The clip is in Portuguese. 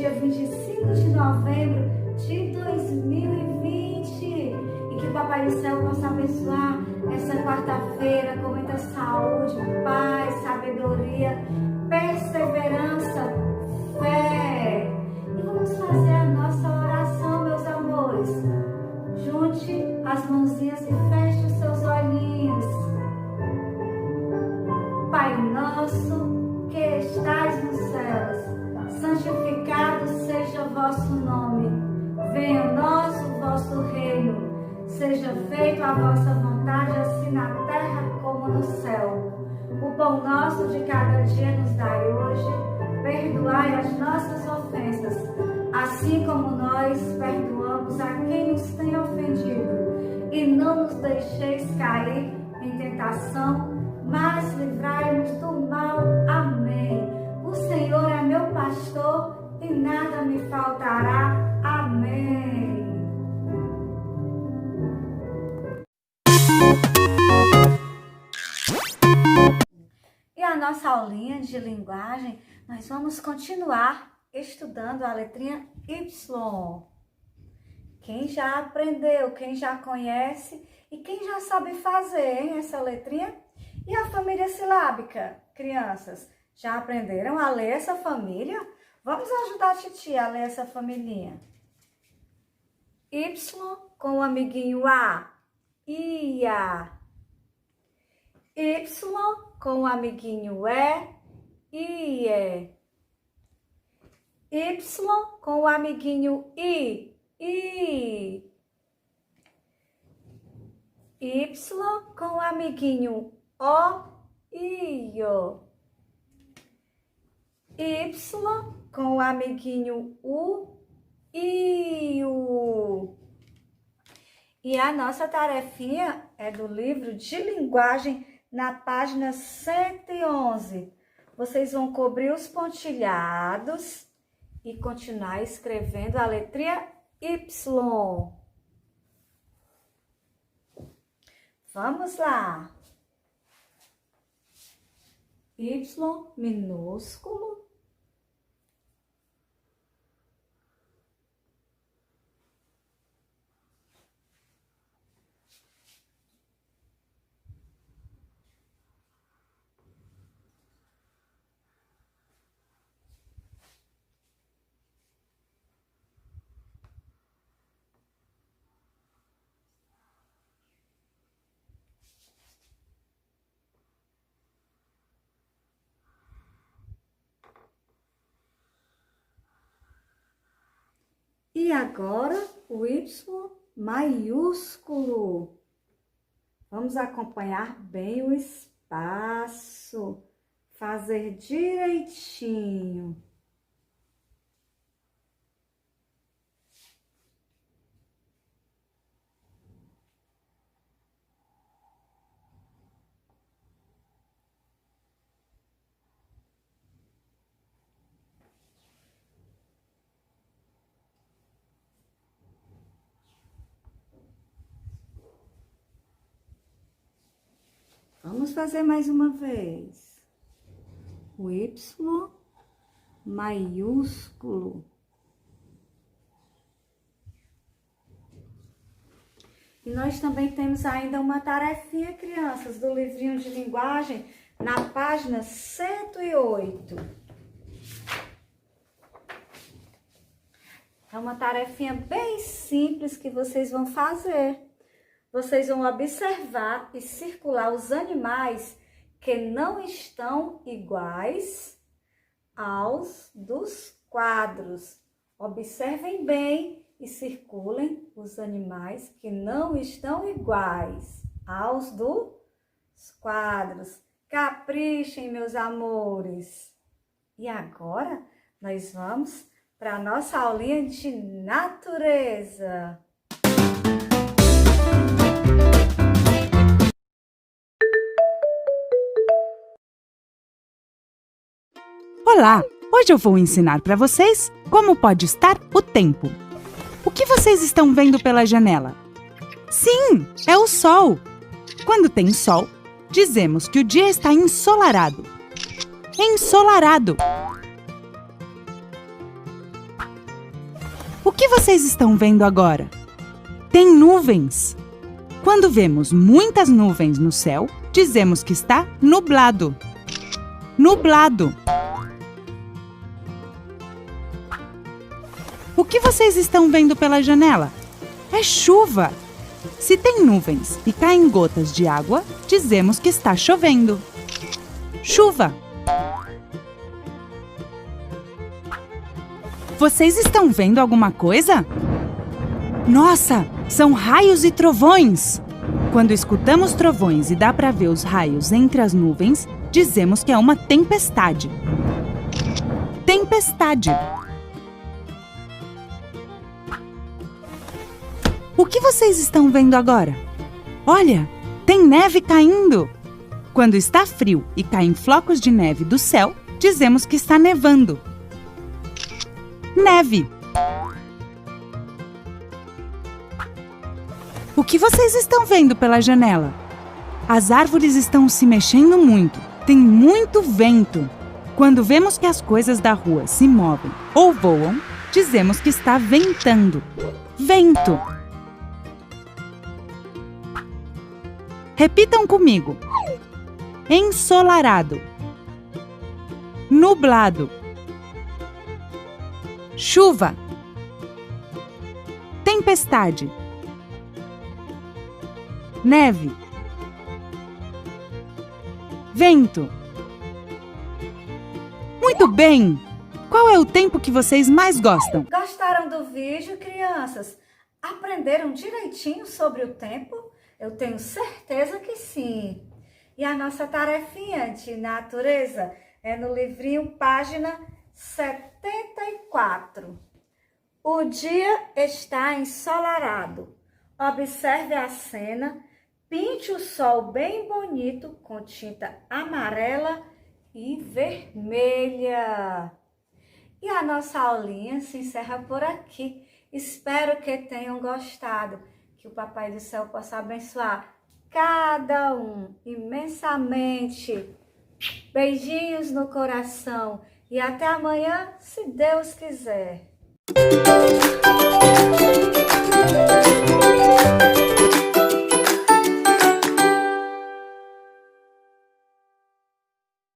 dia 25 de novembro de 2020. E que o Papai do Céu possa abençoar essa quarta-feira com muita saúde, paz, sabedoria, perseverança, fé. E vamos fazer a nossa oração, meus amores. Junte as mãozinhas e feche os seus olhinhos. Pai nosso que estais nos céus, santificado seja o vosso nome. Venha a nós o vosso reino. Seja feita a vossa vontade, assim na terra como no céu. O pão nosso de cada dia nos dai hoje. Perdoai as nossas ofensas, assim como nós perdoamos a quem nos tem ofendido. E não nos deixeis cair em tentação, mas livrai-nos do mal. Amém. O Senhor é meu pastor e nada me faltará. Amém. E a nossa aulinha de linguagem, nós vamos continuar estudando a letrinha Y. Quem já aprendeu, quem já conhece e quem já sabe fazer, hein, essa letrinha? E a família silábica? Crianças, já aprenderam a ler essa família? Vamos ajudar a titia a ler essa família. Y com o amiguinho A, ia. Y com o amiguinho ie. Y com o amiguinho I. Y com o amiguinho O, io. Y com o amiguinho U, iu. E a nossa tarefinha é do livro de linguagem na página 111. Vocês vão cobrir os pontilhados e continuar escrevendo a letrinha Y. Vamos lá. Y minúsculo. E agora o Y maiúsculo. Vamos acompanhar bem o espaço, fazer direitinho. Vamos fazer mais uma vez. O Y maiúsculo. E nós também temos ainda uma tarefinha, crianças, do livrinho de linguagem, na página 108. É uma tarefinha bem simples que vocês vão fazer. Vocês vão observar e circular os animais que não estão iguais aos dos quadros. Observem bem e circulem os animais que não estão iguais aos dos quadros. Caprichem, meus amores. E agora nós vamos para a nossa aulinha de natureza. Olá! Hoje eu vou ensinar para vocês como pode estar o tempo. O que vocês estão vendo pela janela? Sim, é o sol! Quando tem sol, dizemos que o dia está ensolarado. Ensolarado! que vocês estão vendo agora? Tem nuvens. Quando vemos muitas nuvens no céu, dizemos que está nublado. Nublado. O que vocês estão vendo pela janela? É chuva. Se tem nuvens e caem gotas de água, dizemos que está chovendo. Chuva. Vocês estão vendo alguma coisa? Nossa, são raios e trovões! Quando escutamos trovões e dá para ver os raios entre as nuvens, dizemos que é uma tempestade. Tempestade. O que vocês estão vendo agora? Olha, tem neve caindo! Quando está frio e caem flocos de neve do céu, dizemos que está nevando. Neve. O que vocês estão vendo pela janela? As árvores estão se mexendo muito. Tem muito vento. Quando vemos que as coisas da rua se movem ou voam, dizemos que está ventando. Vento. Repitam comigo. Ensolarado. Nublado. Chuva. Tempestade. Neve. Vento. Muito bem! Qual é o tempo que vocês mais gostam? Gostaram do vídeo, crianças? Aprenderam direitinho sobre o tempo? Eu tenho certeza que sim! E a nossa tarefinha de natureza é no livrinho, página 74. O dia está ensolarado. Observe a cena, pinte o sol bem bonito com tinta amarela e vermelha. E a nossa aulinha se encerra por aqui. Espero que tenham gostado, que o Papai do Céu possa abençoar cada um imensamente. Beijinhos no coração e até amanhã, se Deus quiser.